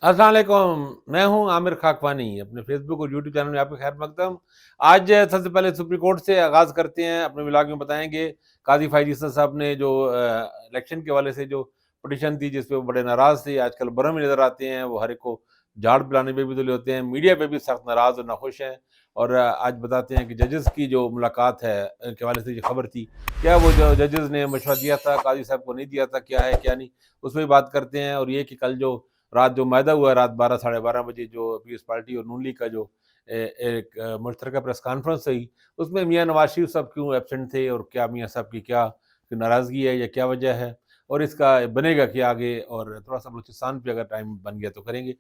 السلام علیکم، میں ہوں عامر خاکوانی، اپنے فیس بک اور یوٹیوب چینل میں آپ کا خیر مقدم۔ آج سب سے پہلے سپریم کورٹ سے آغاز کرتے ہیں، اپنے ولاگ میں بتائیں گے قاضی فائز عیسیٰ صاحب نے جو الیکشن کے حوالے سے جو پٹیشن تھی جس پہ وہ بڑے ناراض تھے، آج کل برہم نظر آتے ہیں، وہ ہر ایک کو جھاڑ پلانے پہ بھی تلے ہوتے ہیں، میڈیا پہ بھی سخت ناراض اور ناخوش ہیں۔ اور آج بتاتے ہیں کہ ججز کی جو ملاقات ہے کے حوالے سے جو خبر تھی، کیا وہ جو ججز نے مشورہ دیا تھا قاضی صاحب کو نہیں دیا تھا، کیا ہے کیا نہیں، اس پہ بھی بات کرتے ہیں۔ اور یہ کہ کل جو رات جو معاہدہ ہوا ہے، رات 12 ساڑھے 12 بجے جو پیپلز پارٹی اور نون لیگ کا جو ایک مشترکہ پریس کانفرنس ہوئی، اس میں میاں نواز شریف صاحب کیوں ایبسنٹ تھے اور کیا میاں صاحب کی کیا ناراضگی ہے یا کیا وجہ ہے، اور اس کا بنے گا کیا آگے، اور تھوڑا سا بلوچستان پہ اگر ٹائم بن گیا تو کریں گے۔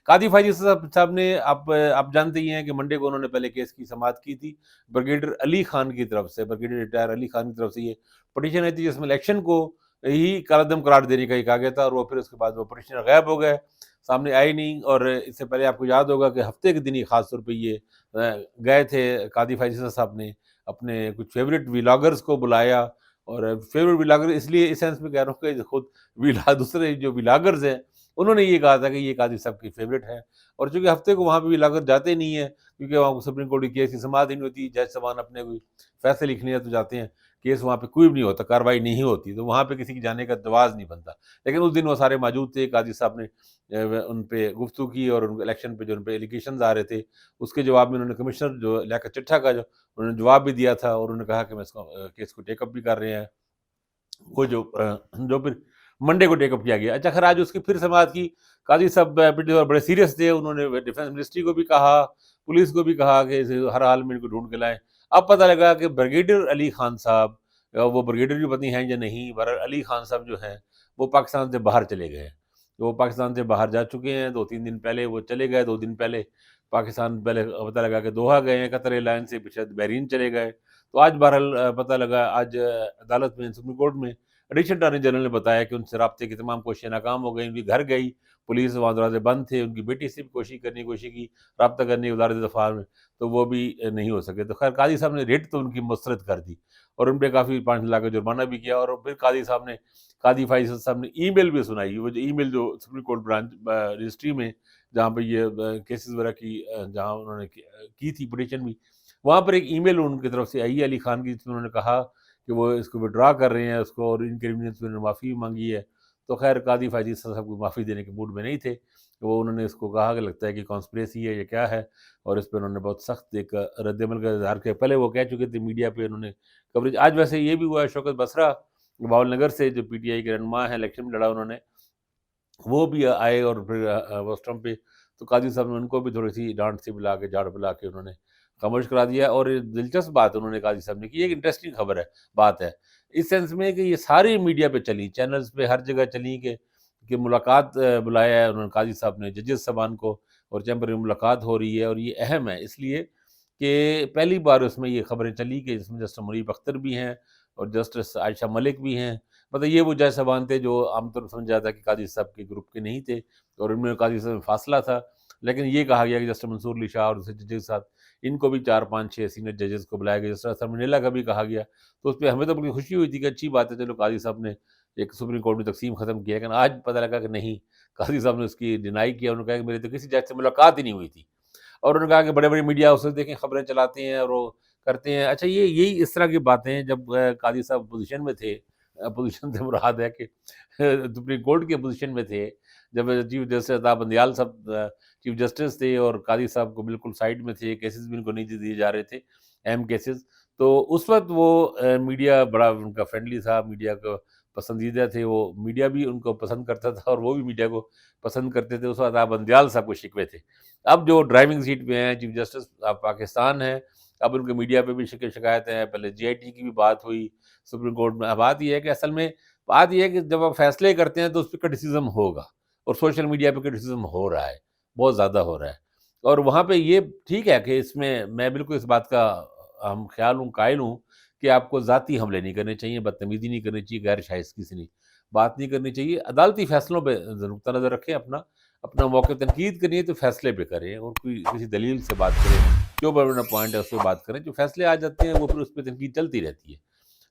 قاضی فائز صاحب نے آپ جانتے ہی ہیں کہ منڈے کو انہوں نے پہلے کیس کی سماعت کی تھی، بریگیڈیئر علی خان کی طرف سے، بریگیڈیئر ریٹائر علی خان کی طرف سے یہ پٹیشن آئی تھی جس میں الیکشن کو ہی کالعدم قرار دینے کا ہی کہا گیا تھا، اور وہ پھر اس کے بعد وہ پٹیشنر غائب ہو گئے، سامنے آئے نہیں۔ اور اس سے پہلے آپ کو یاد ہوگا کہ ہفتے کے دن ہی خاص طور پہ یہ گئے تھے قاضی فائز صاحب نے اپنے کچھ فیوریٹ ولاگرز کو بلایا، اور فیوریٹ ولاگر اس لیے اس سینس میں کہہ رہا ہوں کہ خود دوسرے جو ولاگرز ہیں انہوں نے یہ کہا تھا کہ یہ قاضی صاحب کی فیوریٹ ہے، اور چونکہ ہفتے کو وہاں پہ ولاگر جاتے نہیں ہیں کیونکہ وہاں سپریم کورٹ کی کیس کی سماعت ہی نہیں ہوتی، جج صاحبان اپنے کوئی فیصلے لکھنے تو جاتے ہیں، کیس وہاں پہ کوئی بھی نہیں ہوتا، کارروائی نہیں ہوتی، تو وہاں پہ کسی کی جانے کا جواز نہیں بنتا۔ لیکن اس دن وہ سارے موجود تھے، قاضی صاحب نے ان پہ گفتگو کی، اور ان الیکشن پہ جو ان پہ ایلیگیشنز آ رہے تھے اس کے جواب میں انہوں نے کمشنر جو لیاقت چٹھا کا جو انہوں نے جواب بھی دیا تھا، اور انہوں نے کہا کہ میں اس کو کیس کو ٹیک اپ بھی کر رہے ہیں، وہ جو پھر منڈے کو ٹیک اپ کیا گیا۔ اچھا خیر، آج اس کی پھر سماعت کی، قاضی صاحب بڑے سیریس تھے، انہوں نے ڈیفینس منسٹری کو بھی کہا، پولیس کو بھی کہا کہ ہر حال میں ان کو ڈھونڈ کے لائیں۔ اب پتہ لگا کہ بریگیڈیئر علی خان صاحب، وہ بریگیڈیئر بھی پتہ نہیں ہیں یا نہیں، بہرحال علی خان صاحب جو ہیں وہ پاکستان سے باہر چلے گئے ہیں، وہ پاکستان سے باہر جا چکے ہیں، 2 3 دن پہلے وہ چلے گئے، 2 دن پہلے پاکستان، پہلے پتہ لگا کہ دوحہ گئے ہیں قطر ایئر لائن سے، پیچھے بحرین چلے گئے۔ تو آج بہرحال پتہ لگا، آج عدالت میں سپریم کورٹ میں ایڈیشنل اٹارنی جنرل نے بتایا کہ ان سے رابطے کی تمام کوششیں ناکام ہو گئی، ان کے گھر گئی پولیس، وہاں دروازے بند تھے، ان کی بیٹی سے بھی کوشش کی رابطہ کرنے کی وزارت دفاع میں، تو وہ بھی نہیں ہو سکے۔ تو خیر قاضی صاحب نے ریٹ تو ان کی مسترد کر دی اور ان پہ کافی 5 لاکھ کا جرمانہ بھی کیا، اور پھر قاضی فائز صاحب نے ای میل بھی سنائی، وہ جو ای میل جو سپریم کورٹ برانچ رجسٹری میں جہاں پہ یہ کیسز وغیرہ کی جہاں انہوں نے کی تھی پٹیشن بھی، وہاں پر ایک ای میل ان کی طرف سے آئی علی خان کی، جس میں انہوں نے کہا کہ وہ اس کو ودرا کر رہے ہیں اس کو، اور انکنوینئنس میں انہوں نے معافی مانگی ہے۔ تو خیر قاضی فائز صاحب کو معافی دینے کے موڈ میں نہیں تھے، وہ انہوں نے اس کو کہا کہ لگتا ہے کہ کانسپریسی ہے یا کیا ہے، اور اس پہ انہوں نے بہت سخت ایک رد عمل کا اظہار کیا۔ پہلے وہ کہہ چکے تھے میڈیا پہ، انہوں نے کوریج، آج ویسے یہ بھی ہوا ہے، شوکت بسرا باول نگر سے جو پی ٹی آئی کے رہنما ہیں، الیکشن میں لڑا انہوں نے، وہ بھی آئے، اور پھر وسٹرم پہ تو قاضی صاحب نے ان کو بھی تھوڑی سی ڈانٹ سی بلا کے جھاڑ بلا کے انہوں نے خاموش کرا دیا۔ اور دلچسپ بات انہوں نے قاضی صاحب نے کی، ایک انٹرسٹنگ خبر ہے، بات ہے اس سینس میں کہ یہ ساری میڈیا پہ چلی، چینلز پہ ہر جگہ چلی کہ ملاقات بلایا ہے انہوں نے قاضی صاحب نے ججز صاحبان کو، اور چیمبر میں ملاقات ہو رہی ہے، اور یہ اہم ہے اس لیے کہ پہلی بار اس میں یہ خبریں چلی کہ جس میں جسٹس منیب اختر بھی ہیں اور جسٹس عائشہ ملک بھی ہیں، مطلب یہ وہ جج صاحبان تھے جو عام طور پر سمجھ جاتا ہے کہ قاضی صاحب کے گروپ کے نہیں تھے، اور ان میں قاضی صاحب میں فاصلہ تھا، لیکن یہ کہا گیا کہ جسٹس منصور علی شاہ اور دوسرے ججز کے ساتھ ان کو بھی 4 5 6 سینئر ججز کو بلایا گیا، جس طرح سرمنیلا کا بھی کہا گیا، تو اس پہ ہمیں تو بڑی خوشی ہوئی تھی کہ اچھی بات ہے، چلو قاضی صاحب نے ایک سپریم کورٹ میں تقسیم ختم کیا، لیکن آج پتہ لگا کہ نہیں، قاضی صاحب نے اس کی ڈینائی کیا، انہوں نے کہا کہ میری تو کسی جج سے ملاقات ہی نہیں ہوئی تھی، اور انہوں نے کہا کہ بڑے بڑے میڈیا اسے دیکھیں خبریں چلاتے ہیں اور وہ کرتے ہیں۔ اچھا یہی اس طرح کی باتیں جب قاضی صاحب پوزیشن میں تھے، پوزیشن سے مراد ہے کہ سپریم کورٹ کے پوزیشن میں تھے، جب چیف جسٹس عطا بندیال صاحب چیف جسٹس تھے اور قاضی صاحب کو بالکل سائڈ میں تھے، کیسز بھی ان کو نہیں دیے جا رہے تھے، اہم کیسز، تو اس وقت وہ میڈیا بڑا ان کا فرینڈلی تھا، میڈیا کو پسندیدہ تھے، وہ میڈیا بھی ان کو پسند کرتا تھا اور وہ بھی میڈیا کو پسند کرتے تھے، اس وقت عطا بندیال صاحب کو شکوے تھے۔ اب جو ڈرائیونگ سیٹ پہ ہیں چیف جسٹس پاکستان ہیں، اب ان کے میڈیا پہ بھی شکایتیں ہیں، پہلے جے آئی ٹی کی بھی بات ہوئی سپریم کورٹ میں۔ اب بات یہ ہے کہ اصل میں بات یہ ہے کہ جب آپ فیصلے کرتے ہیں تو اس پہ کرٹیسزم ہوگا، اور سوشل میڈیا پہ کرٹیسزم ہو رہا ہے، بہت زیادہ ہو رہا ہے، اور وہاں پہ یہ ٹھیک ہے کہ اس میں بالکل اس بات کا ہم خیال ہوں، قائل ہوں کہ آپ کو ذاتی حملے نہیں کرنے چاہیے، بدتمیزی نہیں کرنی چاہیے، غیر شائستگی سے نہیں بات نہیں کرنی چاہیے، عدالتی فیصلوں پہ نقطہ نظر رکھیں، اپنا موقع تنقید کرنی ہے تو فیصلے پہ کریں، اور کوئی کسی دلیل سے بات کریں، جو بڑا پوائنٹ ہے اس پہ بات کریں، جو فیصلے آ جاتے ہیں وہ پھر اس پہ تنقید چلتی رہتی ہے،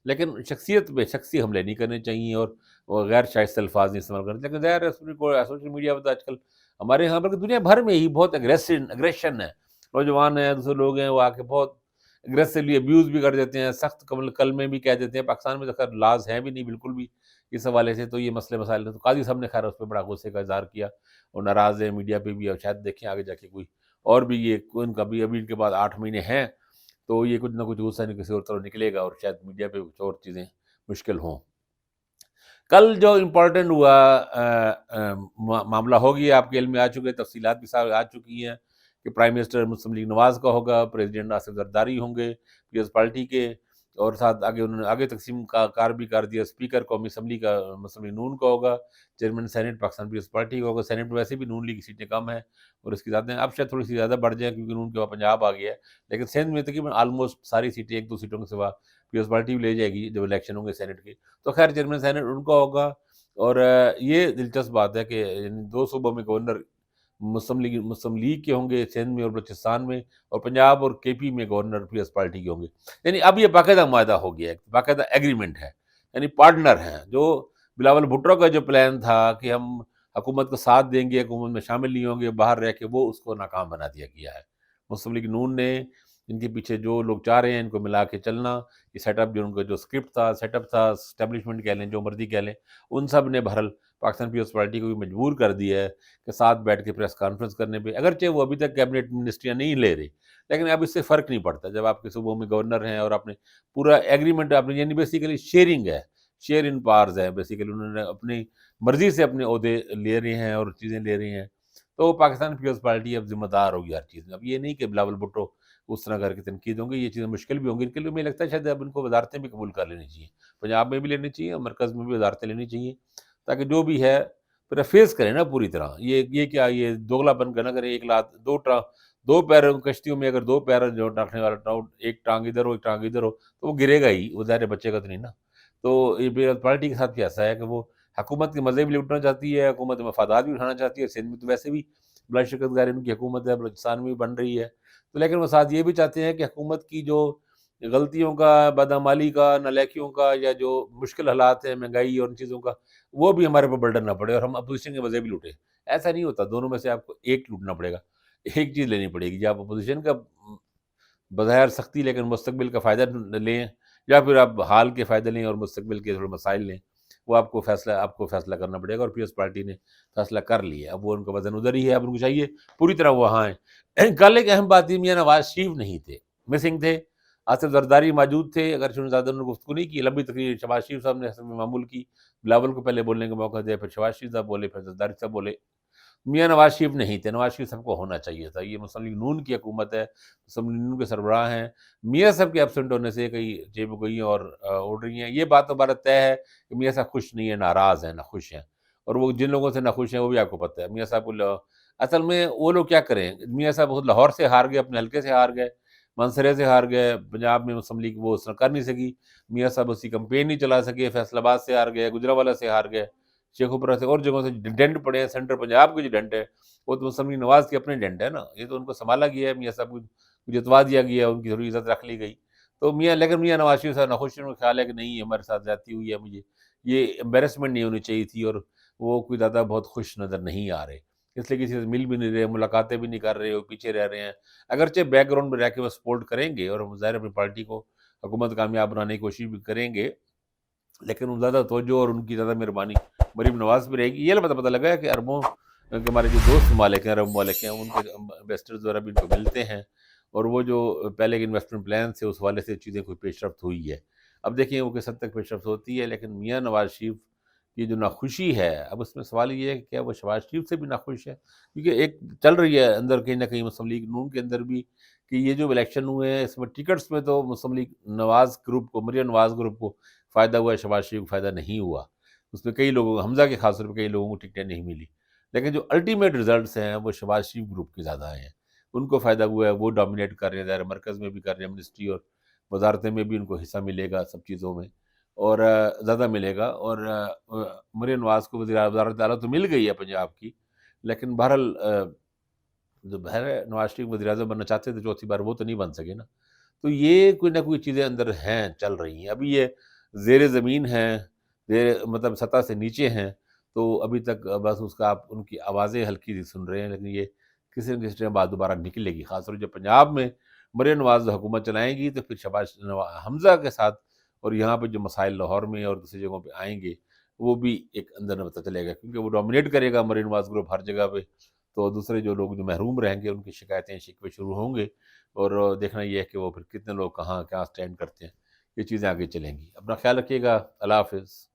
لیکن شخصیت پہ شخصی حملے نہیں کرنے چاہیے، اور غیر شائستہ الفاظ نہیں استعمال کرنے، لیکن ظاہر ہے سوشل میڈیا پہ تو آج کل ہمارے یہاں پر دنیا بھر میں ہی بہت اگریشن ہے، نوجوان ہیں دوسرے لوگ ہیں وہ آ کے بہت اگریسولی ابیوز بھی کر دیتے ہیں، سخت کلمے بھی کہہ دیتے ہیں۔ پاکستان میں تو خیر لاز ہیں بھی نہیں بالکل بھی اس حوالے سے، تو یہ مسئلے مسائل ہیں۔ تو قاضی صاحب نے خیر اس پہ بڑا غصے کا اظہار کیا اور ناراض ہیں میڈیا پہ بھی، اور شاید دیکھیں آگے جا کے کوئی اور بھی یہ ان کا بھی ابھی ان کے بعد 8 مہینے ہیں تو یہ کچھ نہ کچھ غصہ نہیں کسی اور طرف نکلے گا، اور شاید میڈیا پہ کچھ اور چیزیں مشکل ہوں۔ کل جو امپورٹنٹ ہوا معاملہ ہو گیا، آپ کے علم میں آ چکے، تفصیلات بھی ساتھ آ چکی ہیں کہ پرائم منسٹر مسلم لیگ نواز کا ہوگا، پریزیڈنٹ آصف زرداری ہوں گے پیپلز پارٹی کے، اور ساتھ آگے انہوں نے آگے تقسیم کا کار بھی کر دیا، اسپیکر قومی اسمبلی کا مسلم لیگ نون کا ہوگا، chairman senate Pakistan peoples party کا ہوگا۔ سینٹ میں ویسے بھی نون لیگ کی سیٹیں کم ہیں اور اس کی زیادہ ہیں، اب شاید تھوڑی سی زیادہ بڑھ جائیں کیونکہ نون کے بعد پنجاب آ گیا ہے، لیکن سندھ میں تقریباً آلموسٹ ساری سیٹیں، ایک دو سیٹوں کے سوا پیپلز پارٹی بھی لے جائے گی جب الیکشن ہوں گے سینٹ کے، تو خیر چیئرمین سینٹ ان کا ہوگا۔ اور یہ دلچسپ بات ہے کہ یعنی 2 صوبوں میں گورنر مسلم لیگ کے ہوں گے، سندھ میں اور بلوچستان میں، اور پنجاب اور کے پی میں گورنر پیپلز پارٹی کے ہوں گے۔ یعنی اب یہ باقاعدہ معاہدہ ہو گیا ہے، باقاعدہ ایگریمنٹ ہے، یعنی پارٹنر ہیں۔ جو بلاول بھٹو کا جو پلان تھا کہ ہم حکومت کا ساتھ دیں گے، حکومت میں شامل نہیں ہوں گے، باہر رہ کے، وہ اس کو ناکام بنا دیا گیا ہے۔ مسلم لیگ نون نے ان کے پیچھے جو لوگ چاہ رہے ہیں ان کو ملا کے چلنا، یہ سیٹ اپ جو ان کا جو اسکرپٹ تھا، سیٹ اپ تھا، اسٹیبلشمنٹ کہہ لیں جو مرضی کہہ لیں، ان سب نے بہرحال پاکستان پیپلز پارٹی کو بھی مجبور کر دیا ہے کہ ساتھ بیٹھ کے پریس کانفرنس کرنے پہ، اگرچہ وہ ابھی تک کیبنٹ منسٹریاں نہیں لے رہے، لیکن اب اس سے فرق نہیں پڑتا جب آپ کے صوبوں میں گورنر ہیں اور آپ نے پورا ایگریمنٹ، آپ نے یعنی بیسیکلی شیئرنگ ہے، شیئر ان پارز ہے، بیسیکلی انہوں نے اپنی مرضی سے اپنے عہدے لے رہے ہیں اور چیزیں لے رہے ہیں، تو پاکستان پیپلز پارٹی اب ذمہ دار ہوگی ہر چیز میں۔ اب یہ نہیں کہ بلاول بھٹو اس طرح کر کے تنقید ہوں گی، یہ چیزیں مشکل بھی ہوں گی ان کے لیے، مجھے لگتا ہے شاید اب ان کو وزارتیں بھی قبول کر لینی چاہیے، پنجاب میں بھی لینی چاہیے اور مرکز میں بھی وزارتیں لینی چاہیے، تاکہ جو بھی ہے پھر فیس کریں نا پوری طرح، یہ کیا یہ دوگلا پن کا نہ کریں، ایک لات دو پیروں کشتیوں میں اگر 2 پیر جو رکھنے والا ایک ٹانگ ادھر ہو ایک ٹانگ ادھر ہو تو وہ گرے گا ہی، وہ ظاہر بچے گا تو نہیں نا۔ تو یہ پیپلز پارٹی کے ساتھ بھی ایسا ہے کہ وہ حکومت کے مزے بھی لوٹنا چاہتی ہے، حکومت کے مفادات بھی اٹھانا چاہتی ہے، سندھ میں تو ویسے بھی بلا شکست گاری ان کی حکومت ہے، بلوچستان میں بھی بن رہی ہے، تو لیکن وہ ساتھ یہ بھی چاہتے ہیں کہ حکومت کی جو غلطیوں کا، بدعمالی کا، نالیکیوں کا، یا جو مشکل حالات ہیں مہنگائی اور ان چیزوں کا، وہ بھی ہمارے پر برڈن نہ پڑے اور ہم اپوزیشن کے مزے بھی لوٹیں۔ ایسا نہیں ہوتا، دونوں میں سے آپ کو ایک لوٹنا پڑے گا، ایک چیز لینی پڑے گی، یا آپ اپوزیشن کا بظاہر سختی لیکن مستقبل کا فائدہ لیں، یا پھر آپ حال کے فائدے لیں اور مستقبل کے تھوڑے مسائل لیں، وہ آپ کو فیصلہ کرنا پڑے گا، اور پیپلز پارٹی نے فیصلہ کر لیا، اب وہ ان کا وزن ادھر ہی ہے، اب ان کو چاہیے پوری طرح وہ وہاں ہیں۔ کل ایک اہم بات یہ میاں نواز شریف نہیں تھے، مسنگ تھے، آصف زرداری موجود تھے، اگر شنو زیادہ انہوں نے گفتگو نہیں کی، لمبی تقریر شہباز شریف صاحب نے حسب معمول کی، بلاول کو پہلے بولنے کا موقع دیا، پھر شہباز شریف صاحب بولے، پھر زرداری صاحب بولے، میاں نواز شریف نہیں تھے۔ نواز شریف صاحب کو ہونا چاہیے تھا، یہ مسلم لیگ نون کی حکومت ہے، مسلم لیگ نون کے سربراہ ہیں، میاں صاحب کے ایبسنٹ ہونے سے کئی جیب گوئی اور اڑ رہی ہیں، یہ بات ہمارا طے ہے کہ میاں صاحب خوش نہیں ہیں، ناراض ہیں، نہ خوش ہیں، اور وہ جن لوگوں سے نہ خوش ہیں وہ بھی آپ کو پتہ ہے، میاں صاحب کو اصل میں وہ لوگ کیا کریں، میاں صاحب خود لاہور سے ہار گئے، اپنے حلقے سے ہار گئے، منسرے سے ہار گئے، پنجاب میں مسلم لیگ وہ اس طرح کر نہیں سکی، میاں صاحب اسی کمپین نہیں چلا سکے، فیصل آباد سے ہار گئے، گجرانوالہ سے ہار گئے، شیخ اوپرا سے اور جگہوں سے ڈنٹ پڑے ہیں، سینٹر پنجاب کے جو ڈنٹ ہے وہ تو مسلم لیگ نواز کے اپنے ڈنٹ ہے نا، یہ تو ان کو سنبھالا گیا ہے، میاں صاحب کو جتوا دیا گیا، ان کی تھوڑی عزت رکھ لی گئی، تو لیکن میاں نواز شریف صاحب ناخوش ہیں، خیال ہے کہ نہیں ہمارے ساتھ زیادتی ہوئی ہے، مجھے یہ امبیرسمنٹ نہیں ہونی چاہیے تھی، اور وہ کوئی زیادہ بہت خوش نظر نہیں آ رہے، اس لیے کسی سے مل بھی نہیں رہے، ملاقاتیں بھی نہیں کر رہے، وہ پیچھے رہ رہے ہیں، اگرچہ بیک گراؤنڈ میں رہ کے وہ سپورٹ کریں گے اور ظاہر اپنی پارٹی کو حکومت کامیاب بنانے کی کوشش بھی کریں گے، لیکن وہ زیادہ توجہ اور ان کی زیادہ مہربانی مریم نواز پہ رہے گی۔ یہ پتہ لگا ہے کہ عربوں کہ ہمارے جو دوست ممالک ہیں، عرب ممالک ہیں، ان کے انویسٹرز وغیرہ بھی ان کو ملتے ہیں، اور وہ جو پہلے کے انویسٹمنٹ پلان سے اس حوالے سے چیزیں کوئی پیش رفت ہوئی ہے، اب دیکھیں وہ کس حد تک پیش رفت ہوتی ہے، لیکن میاں نواز شریف کی جو ناخوشی ہے، اب اس میں سوال یہ ہے کہ کیا وہ شہباز شریف سے بھی ناخوش ہے، کیونکہ ایک چل رہی ہے اندر کہیں نہ کہیں مسلم لیگ نون کے اندر بھی کہ یہ جو الیکشن ہوئے ہیں اس میں ٹکٹس میں تو مسلم لیگ نواز گروپ کو، مریم نواز گروپ کو فائدہ ہوا ہے، شہباز شریف کو فائدہ نہیں ہوا، اس میں کئی لوگوں کو، حمزہ کے خاص طور پہ کئی لوگوں کو ٹکٹیں نہیں ملی، لیکن جو الٹیمیٹ ریزلٹس ہیں وہ شہباز شریف گروپ کے زیادہ آئے ہیں، ان کو فائدہ ہوا ہے، وہ ڈومینیٹ کر رہے ہیں، ظاہر مرکز میں بھی کر رہے ہیں، منسٹری اور وزارتیں میں بھی ان کو حصہ ملے گا سب چیزوں میں، اور زیادہ ملے گا، اور مریم نواز کو وزارت اعلیٰ تو مل گئی ہے پنجاب کی، لیکن بہرحال جو بہر نواز شریف وزیر اعظم بننا چاہتے تھے چوتھی بار، وہ تو نہیں بن سکے نا، تو یہ کوئی نہ کوئی چیزیں اندر ہیں، چل رہی ہیں، ابھی یہ زیر زمین ہیں، مطلب سطح سے نیچے ہیں، تو ابھی تک بس اس کا آپ ان کی آوازیں ہلکی سی سن رہے ہیں، لیکن یہ کسی نہ کسی ٹائم بات دوبارہ نکلے گی، خاص طور جب پنجاب میں مریم نواز حکومت چلائیں گی تو پھر شہباز حمزہ کے ساتھ اور یہاں پہ جو مسائل لاہور میں اور دوسری جگہوں پہ آئیں گے وہ بھی ایک اندر میں پتہ چلے گا، کیونکہ وہ ڈومینیٹ کرے گا مریم نواز گروپ ہر جگہ پہ، تو دوسرے جو لوگ جو محروم رہیں گے ان کی شکایتیں شکوے شروع ہوں گے، اور دیکھنا یہ ہے کہ وہ پھر کتنے لوگ کہاں کیا سٹینڈ کرتے ہیں، یہ چیزیں آگے چلیں گی۔ اپنا خیال رکھیے گا، اللہ حافظ۔